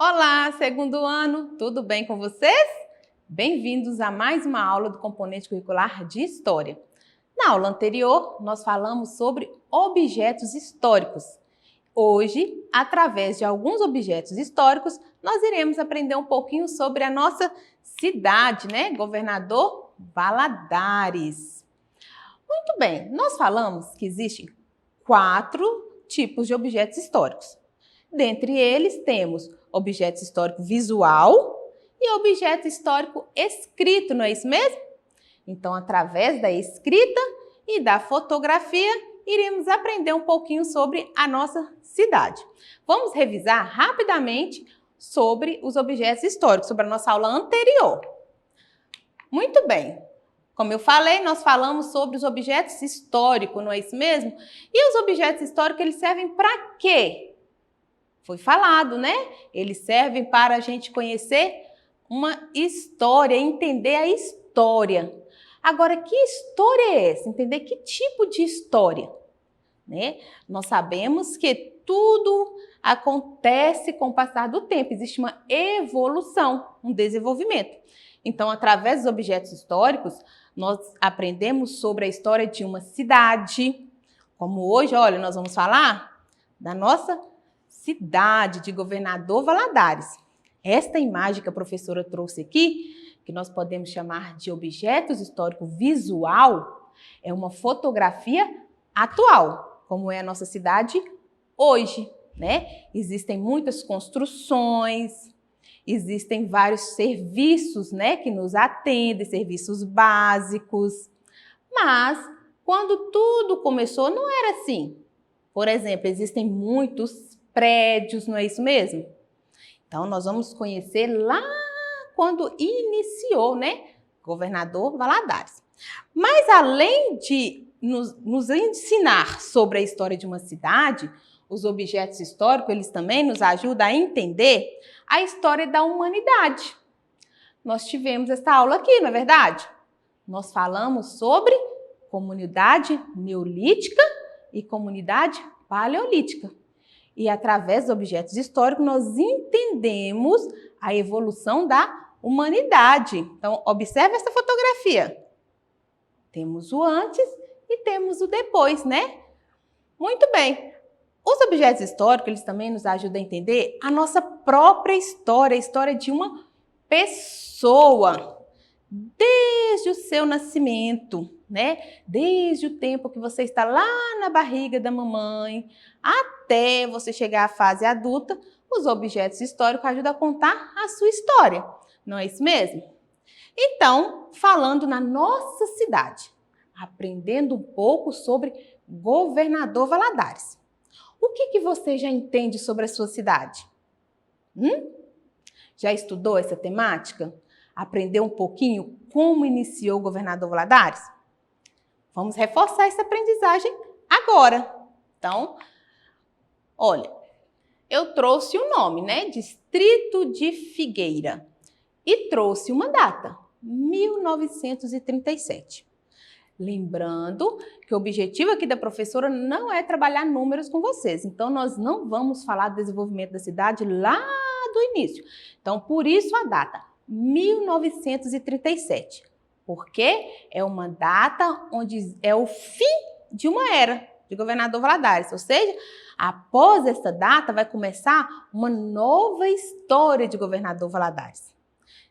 Olá, segundo ano, tudo bem com vocês? Bem-vindos a mais uma aula do componente curricular de História. Na aula anterior, nós falamos sobre objetos históricos. Hoje, através de alguns objetos históricos, nós iremos aprender um pouquinho sobre a nossa cidade, né? Governador Valadares. Muito bem, nós falamos que existem 4 tipos de objetos históricos. Dentre eles, temos objeto histórico visual e objeto histórico escrito, não é isso mesmo? Então, através da escrita e da fotografia, iremos aprender um pouquinho sobre a nossa cidade. Vamos revisar rapidamente sobre os objetos históricos, sobre a nossa aula anterior. Muito bem. Como eu falei, nós falamos sobre os objetos históricos, não é isso mesmo? E os objetos históricos, eles servem para quê? Foi falado, né? Eles servem para a gente conhecer uma história, entender a história. Agora, que história é essa? Entender que tipo de história, né? Nós sabemos que tudo acontece com o passar do tempo, existe uma evolução, um desenvolvimento. Então, através dos objetos históricos, nós aprendemos sobre a história de uma cidade, como hoje, olha, nós vamos falar da nossa cidade de Governador Valadares. Esta imagem que a professora trouxe aqui, que nós podemos chamar de objetos histórico visual, é uma fotografia atual, como é a nossa cidade hoje, né? Existem muitas construções, existem vários serviços, né, que nos atendem, serviços básicos. Mas quando tudo começou, não era assim. Por exemplo, existem muitos prédios, não é isso mesmo? Então, nós vamos conhecer lá quando iniciou, né? Governador Valadares. Mas, além de nos ensinar sobre a história de uma cidade, os objetos históricos, eles também nos ajudam a entender a história da humanidade. Nós tivemos essa aula aqui, não é verdade? Nós falamos sobre comunidade neolítica e comunidade paleolítica. E através dos objetos históricos nós entendemos a evolução da humanidade. Então, observe essa fotografia. Temos o antes e temos o depois, né? Muito bem. Os objetos históricos, eles também nos ajudam a entender a nossa própria história, a história de uma pessoa, desde o seu nascimento, né? Desde o tempo que você está lá na barriga da mamãe, até você chegar à fase adulta, os objetos históricos ajudam a contar a sua história. Não é isso mesmo? Então, falando na nossa cidade, aprendendo um pouco sobre Governador Valadares. O que você já entende sobre a sua cidade? Já estudou essa temática? Aprendeu um pouquinho como iniciou o Governador Valadares? Vamos reforçar essa aprendizagem agora. Então, olha, eu trouxe o nome, né? Distrito de Figueira. E trouxe uma data, 1937. Lembrando que o objetivo aqui da professora não é trabalhar números com vocês. Então, nós não vamos falar do desenvolvimento da cidade lá do início. Então, por isso a data, 1937. Porque é uma data onde é o fim de uma era de Governador Valadares. Ou seja, após essa data vai começar uma nova história de Governador Valadares.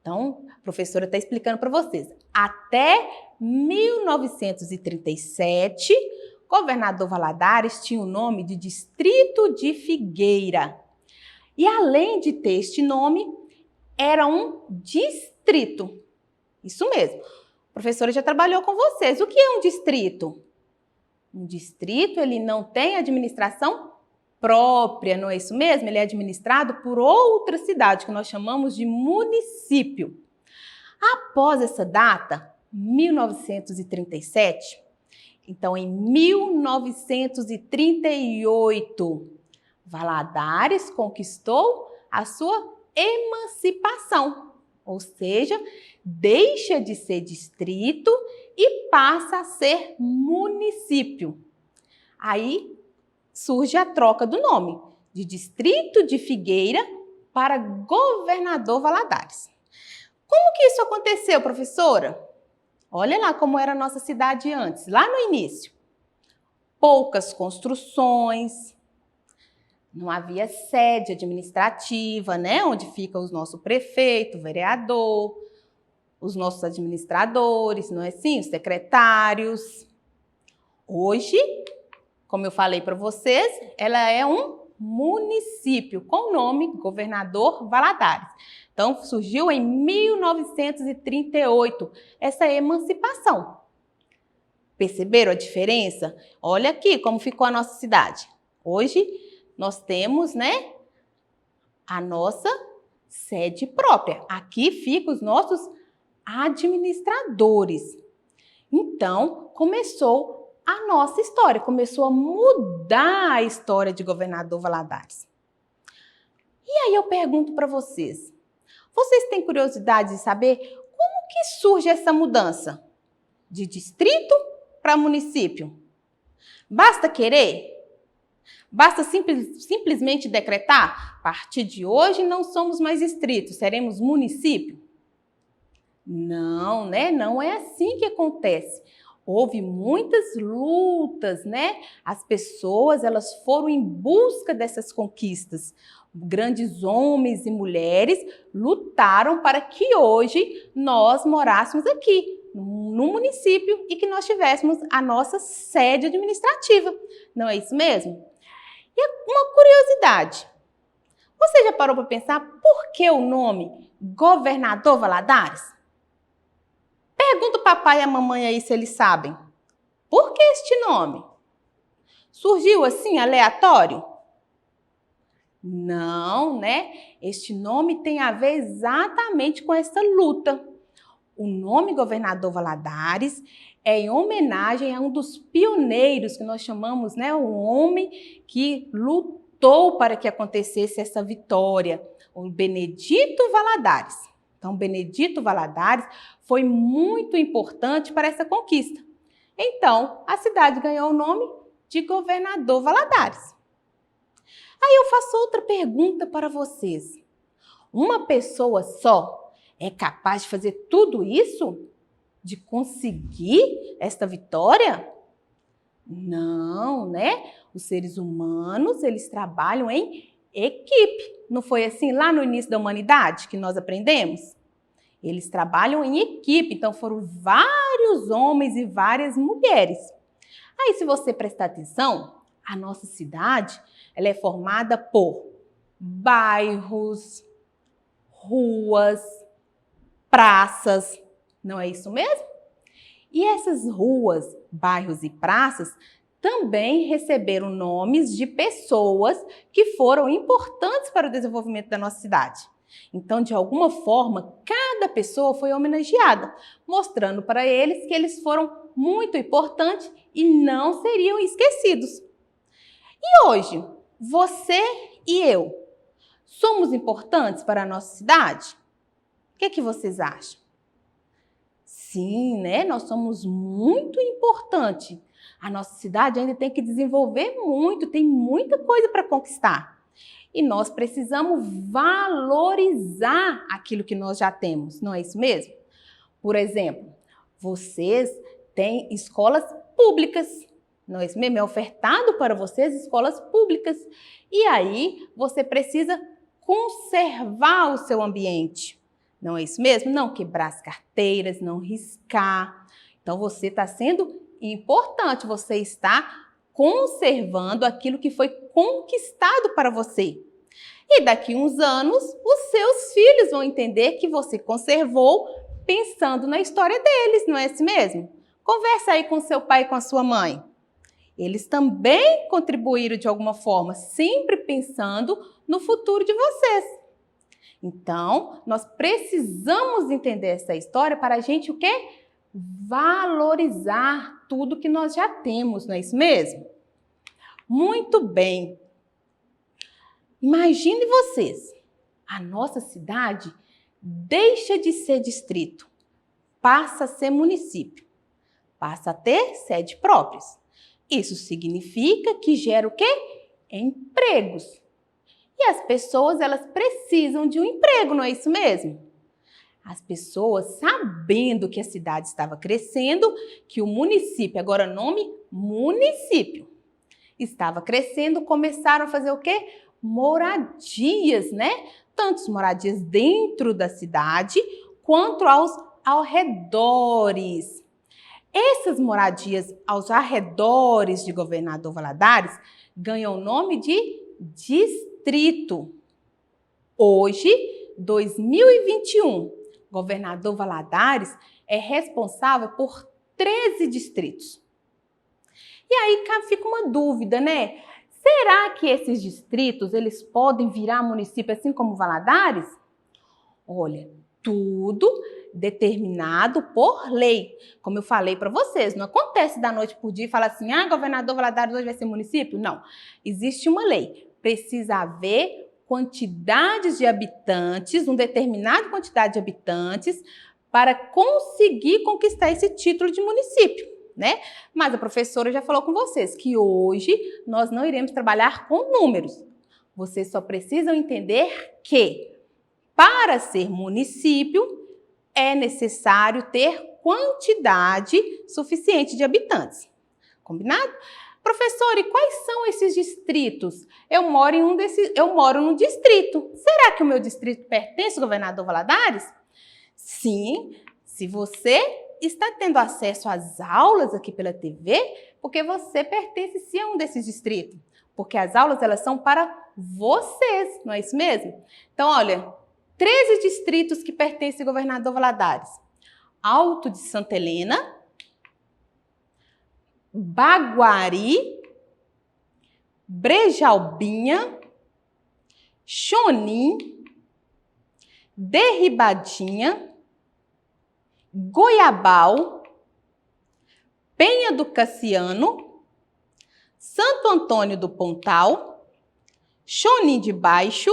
Então, a professora está explicando para vocês. Até 1937, Governador Valadares tinha o nome de Distrito de Figueira. E além de ter este nome, era um distrito. Isso mesmo. A professora já trabalhou com vocês. O que é um distrito? Um distrito, ele não tem administração própria, não é isso mesmo? Ele é administrado por outra cidade, que nós chamamos de município. Após essa data, 1937, então em 1938, Valadares conquistou a sua emancipação, ou seja, deixa de ser distrito e passa a ser município. Aí surge a troca do nome, de Distrito de Figueira para Governador Valadares. Como que isso aconteceu, professora? Olha lá como era a nossa cidade antes, lá no início. Poucas construções, não havia sede administrativa, né? Onde fica o nosso prefeito, o vereador, os nossos administradores, não é assim? Os secretários. Hoje, como eu falei para vocês, ela é um município com o nome Governador Valadares. Então, surgiu em 1938 essa emancipação. Perceberam a diferença? Olha aqui como ficou a nossa cidade. Hoje, nós temos, né, a nossa sede própria. Aqui ficam os nossos administradores. Então, começou a nossa história, começou a mudar a história de Governador Valadares. E aí eu pergunto para vocês têm curiosidade de saber como que surge essa mudança de distrito para município? Basta querer? Basta simplesmente decretar? A partir de hoje não somos mais distritos, seremos município? Não, né? Não é assim que acontece. Houve muitas lutas, né? As pessoas, elas foram em busca dessas conquistas. Grandes homens e mulheres lutaram para que hoje nós morássemos aqui, no município, e que nós tivéssemos a nossa sede administrativa. Não é isso mesmo? E uma curiosidade. Você já parou para pensar por que o nome Governador Valadares? Pergunta o papai e a mamãe aí se eles sabem. Por que este nome? Surgiu assim, aleatório? Não, né? Este nome tem a ver exatamente com essa luta. O nome Governador Valadares é em homenagem a um dos pioneiros que nós chamamos, né? Um homem que lutou para que acontecesse essa vitória, o Benedito Valadares. Então, Benedito Valadares foi muito importante para essa conquista. Então, a cidade ganhou o nome de Governador Valadares. Aí eu faço outra pergunta para vocês. Uma pessoa só é capaz de fazer tudo isso? De conseguir esta vitória? Não, né? Os seres humanos, eles trabalham em equipe. Não foi assim lá no início da humanidade que nós aprendemos? Eles trabalham em equipe, então foram vários homens e várias mulheres. Aí, se você prestar atenção, a nossa cidade, ela é formada por bairros, ruas, praças, não é isso mesmo? E essas ruas, bairros e praças também receberam nomes de pessoas que foram importantes para o desenvolvimento da nossa cidade. Então, de alguma forma, cada pessoa foi homenageada, mostrando para eles que eles foram muito importantes e não seriam esquecidos. E hoje, você e eu, somos importantes para a nossa cidade? O que vocês acham? Sim, né? Nós somos muito importantes. A nossa cidade ainda tem que desenvolver muito, tem muita coisa para conquistar. E nós precisamos valorizar aquilo que nós já temos, não é isso mesmo? Por exemplo, vocês têm escolas públicas, não é isso mesmo? É ofertado para vocês escolas públicas. E aí, você precisa conservar o seu ambiente. Não é isso mesmo? Não quebrar as carteiras, não riscar. Então, você está sendo importante, você está conservando aquilo que foi conquistado para você. E daqui uns anos, os seus filhos vão entender que você conservou pensando na história deles, não é isso mesmo? Conversa aí com seu pai e com a sua mãe. Eles também contribuíram de alguma forma, sempre pensando no futuro de vocês. Então, nós precisamos entender essa história para a gente o quê? Valorizar tudo que nós já temos, não é isso mesmo? Muito bem. Imagine vocês, a nossa cidade deixa de ser distrito, passa a ser município, passa a ter sede próprias. Isso significa que gera o quê? Empregos. E as pessoas, elas precisam de um emprego, não é isso mesmo? As pessoas, sabendo que a cidade estava crescendo, que o município, agora nome município, estava crescendo, começaram a fazer o quê? Moradias, né? Tanto moradias dentro da cidade, quanto aos arredores. Essas moradias aos arredores de Governador Valadares ganham o nome de distrito. Hoje, 2021, Governador Valadares é responsável por 13 distritos. E aí fica uma dúvida, né? Será que esses distritos eles podem virar município assim como Valadares? Olha, tudo determinado por lei. Como eu falei para vocês, não acontece da noite por dia e fala assim, Governador Valadares hoje vai ser município? Não, existe uma lei. Precisa haver quantidades de habitantes, uma determinada quantidade de habitantes para conseguir conquistar esse título de município, né? Mas a professora já falou com vocês que hoje nós não iremos trabalhar com números. Vocês só precisam entender que para ser município é necessário ter quantidade suficiente de habitantes. Combinado? Professor, e quais são esses distritos? Eu moro num distrito. Será que o meu distrito pertence ao Governador Valadares? Sim, se você está tendo acesso às aulas aqui pela TV, porque você pertence sim a um desses distritos. Porque as aulas, elas são para vocês, não é isso mesmo? Então, olha, 13 distritos que pertencem ao Governador Valadares. Alto de Santa Helena, Baguari, Brejalbinha, Chonim, Derribadinha, Goiabal, Penha do Cassiano, Santo Antônio do Pontal, Chonim de Baixo,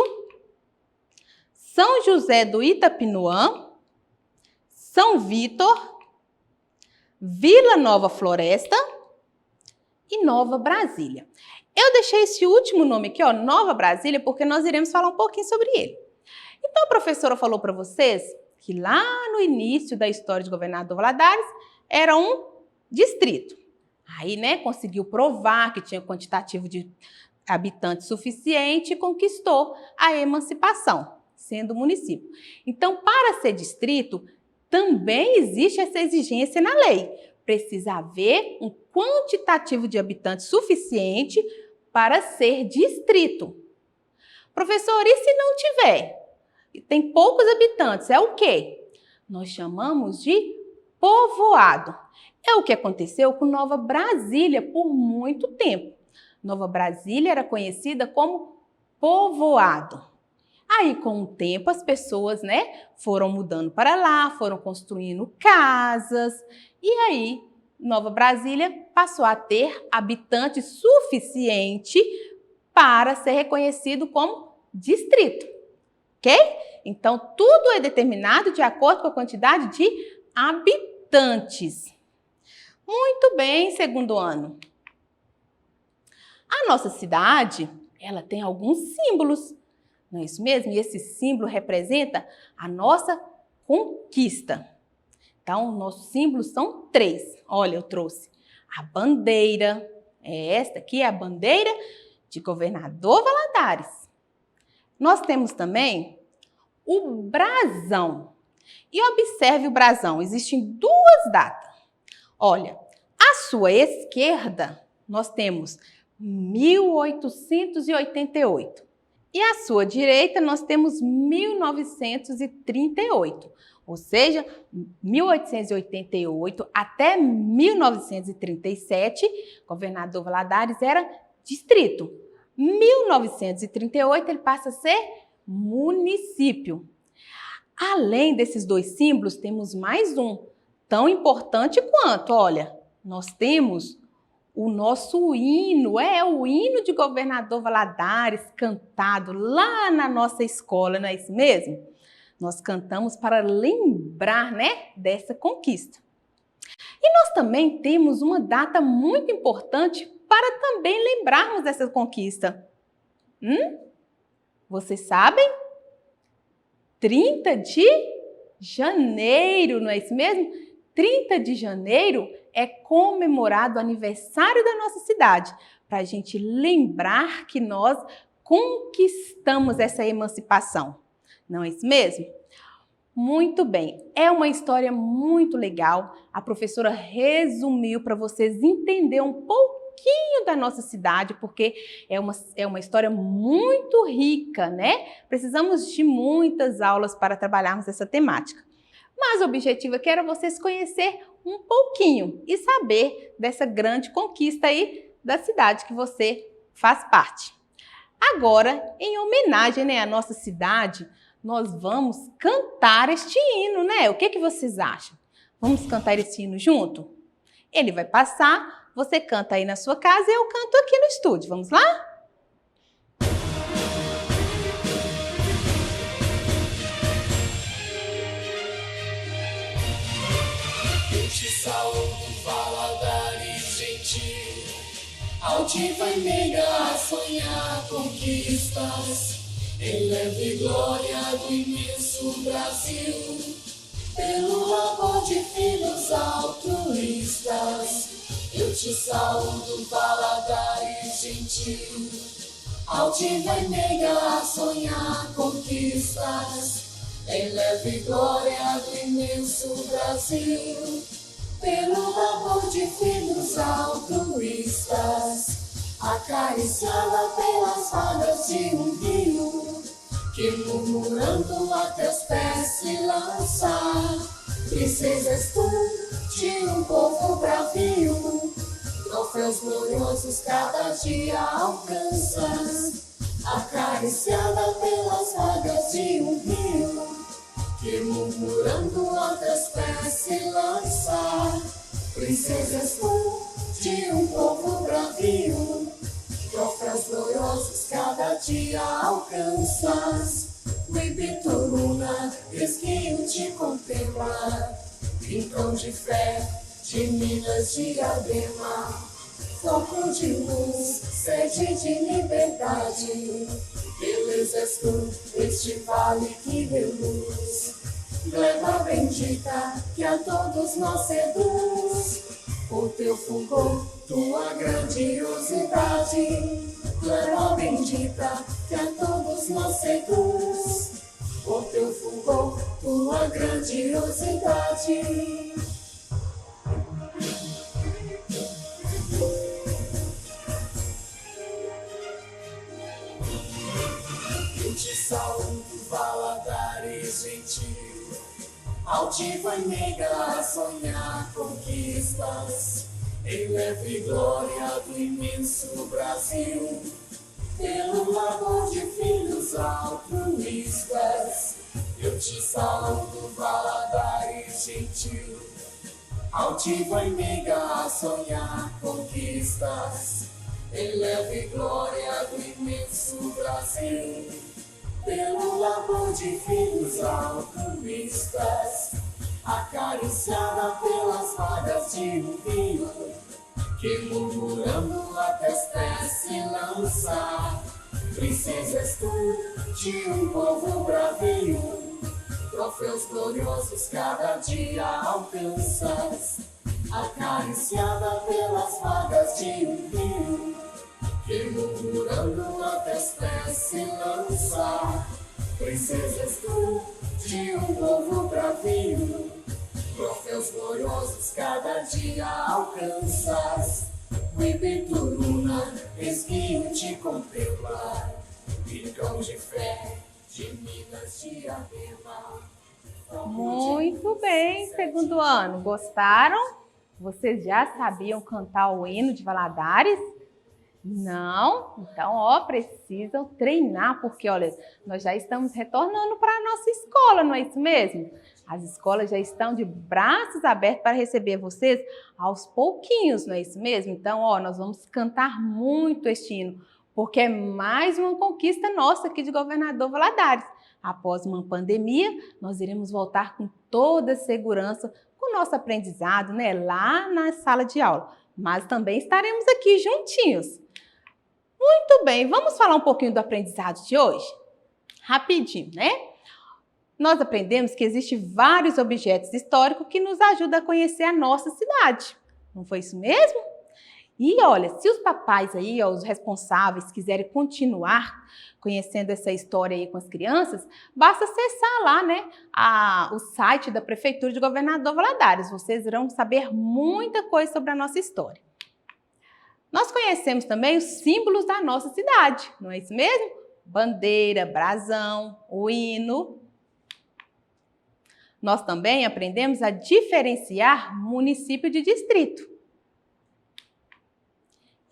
São José do Itapinuã, São Vítor, Vila Nova Floresta e Nova Brasília. Eu deixei esse último nome aqui, ó, Nova Brasília, porque nós iremos falar um pouquinho sobre ele. Então, a professora falou para vocês que lá no início da história de Governador Valadares era um distrito. Aí, né, conseguiu provar que tinha quantitativo de habitantes suficiente e conquistou a emancipação, sendo município. Então, para ser distrito, também existe essa exigência na lei. Precisa haver um quantitativo de habitantes suficiente para ser distrito. Professor, e se não tiver? Tem poucos habitantes, é o quê? Nós chamamos de povoado. É o que aconteceu com Nova Brasília por muito tempo. Nova Brasília era conhecida como povoado. Aí, com o tempo, as pessoas, né, foram mudando para lá, foram construindo casas. E aí, Nova Brasília passou a ter habitantes suficiente para ser reconhecido como distrito. Ok? Então, tudo é determinado de acordo com a quantidade de habitantes. Muito bem, segundo ano. A nossa cidade, ela tem alguns símbolos. Não é isso mesmo? E esse símbolo representa a nossa conquista. Então, nossos símbolos são 3. Olha, eu trouxe a bandeira. Esta aqui é a bandeira de Governador Valadares. Nós temos também o brasão. E observe o brasão. Existem 2 datas. Olha, à sua esquerda, nós temos 1888. E à sua direita, nós temos 1938. Ou seja, 1888 até 1937, Governador Valadares era distrito. 1938, ele passa a ser município. Além desses 2 símbolos, temos mais um, tão importante quanto, olha, nós temos o nosso hino, o hino de Governador Valadares, cantado lá na nossa escola, não é isso mesmo? Nós cantamos para lembrar, né, dessa conquista. E nós também temos uma data muito importante para também lembrarmos dessa conquista. Vocês sabem? 30 de janeiro, não é isso mesmo? 30 de janeiro é comemorado o aniversário da nossa cidade, para a gente lembrar que nós conquistamos essa emancipação. Não é isso mesmo? Muito bem, é uma história muito legal. A professora resumiu para vocês entenderem um pouquinho da nossa cidade, porque é uma história muito rica, né? Precisamos de muitas aulas para trabalharmos essa temática. Mas o objetivo aqui era vocês conhecer um pouquinho e saber dessa grande conquista aí da cidade que você faz parte. Agora, em homenagem, né, à nossa cidade, nós vamos cantar este hino, né? O que vocês acham? Vamos cantar esse hino junto? Ele vai passar, você canta aí na sua casa e eu canto aqui no estúdio. Vamos lá? Eu te saúdo, Valadares gentil, altiva e meiga a sonhar conquistas. Eleve glória do imenso Brasil, pelo amor de filhos altruístas. Eu te saúdo, Valadares gentil, altiva e meiga a sonhar conquistas. Eleve glória do imenso Brasil, pelo amor de filhos altruístas. Acariciada pelas vagas de um rio, que murmurando a teus pés se lança. Princesas tu de um povo bravio, troféus gloriosos cada dia alcanças. Acariciada pelas vagas de um rio, que murmurando a teus pés se lança. Princesas tu de um povo bravio, troféus gloriosos cada dia alcanças. Bibituruna, esguio te contempla, rincão de fé, de Minas diadema, foco de luz, sede de liberdade. Beleza és tu, este vale que reluz, gleba bendita que a todos nós seduz. O teu fulgor, tua grandiosidade, gleba bendita que a todos nós seduz. O teu fulgor, tua grandiosidade. Eu te saúdo, Valadares gentil, altiva e meiga a sonhar conquistas. Eleve glória do imenso Brasil, pelo amor de filhos altruístas. Eu te saúdo, Valadares gentil, altiva e meiga a sonhar conquistas. Eleve glória do imenso Brasil, pelo amor de filhos altruístas. Acariciada pelas vagas de um rio, que murmurando a teus pés se lança. Princesas tu de um povo bravio, troféus gloriosos cada dia alcanças. Acariciada pelas vagas de um rio, que murmurando a teus pés se lança. Princesas tu de um povo bravio, troféus gloriosos cada dia alcanças. Bibituruna, esguio te contempla, rincão de fé, de Minas diadema. Muito bem, segundo ano. Gostaram? Vocês já sabiam cantar o hino de Valadares? Não? Então, precisam treinar, porque, olha, nós já estamos retornando para a nossa escola, não é isso mesmo? As escolas já estão de braços abertos para receber vocês aos pouquinhos, não é isso mesmo? Então, nós vamos cantar muito este hino, porque é mais uma conquista nossa aqui de Governador Valadares. Após uma pandemia, nós iremos voltar com toda a segurança com o nosso aprendizado, né, lá na sala de aula. Mas também estaremos aqui juntinhos. Muito bem, vamos falar um pouquinho do aprendizado de hoje? rapidinho, né? Nós aprendemos que existem vários objetos históricos que nos ajudam a conhecer a nossa cidade. Não foi isso mesmo? E olha, se os papais aí, ó, os responsáveis, quiserem continuar conhecendo essa história aí com as crianças, basta acessar lá, né, o site da Prefeitura de Governador Valadares. Vocês irão saber muita coisa sobre a nossa história. Nós conhecemos também os símbolos da nossa cidade, não é isso mesmo? Bandeira, brasão, o hino. Nós também aprendemos a diferenciar município de distrito.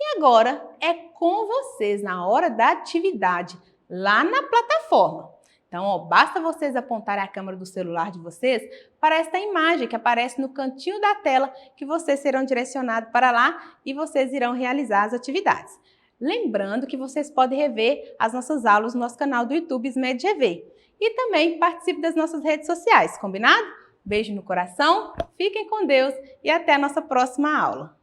E agora é com vocês na hora da atividade, lá na plataforma. Então, ó, basta vocês apontarem a câmera do celular de vocês para esta imagem que aparece no cantinho da tela, que vocês serão direcionados para lá e vocês irão realizar as atividades. Lembrando que vocês podem rever as nossas aulas no nosso canal do YouTube SMED GV. E também participe das nossas redes sociais, combinado? Beijo no coração, fiquem com Deus e até a nossa próxima aula.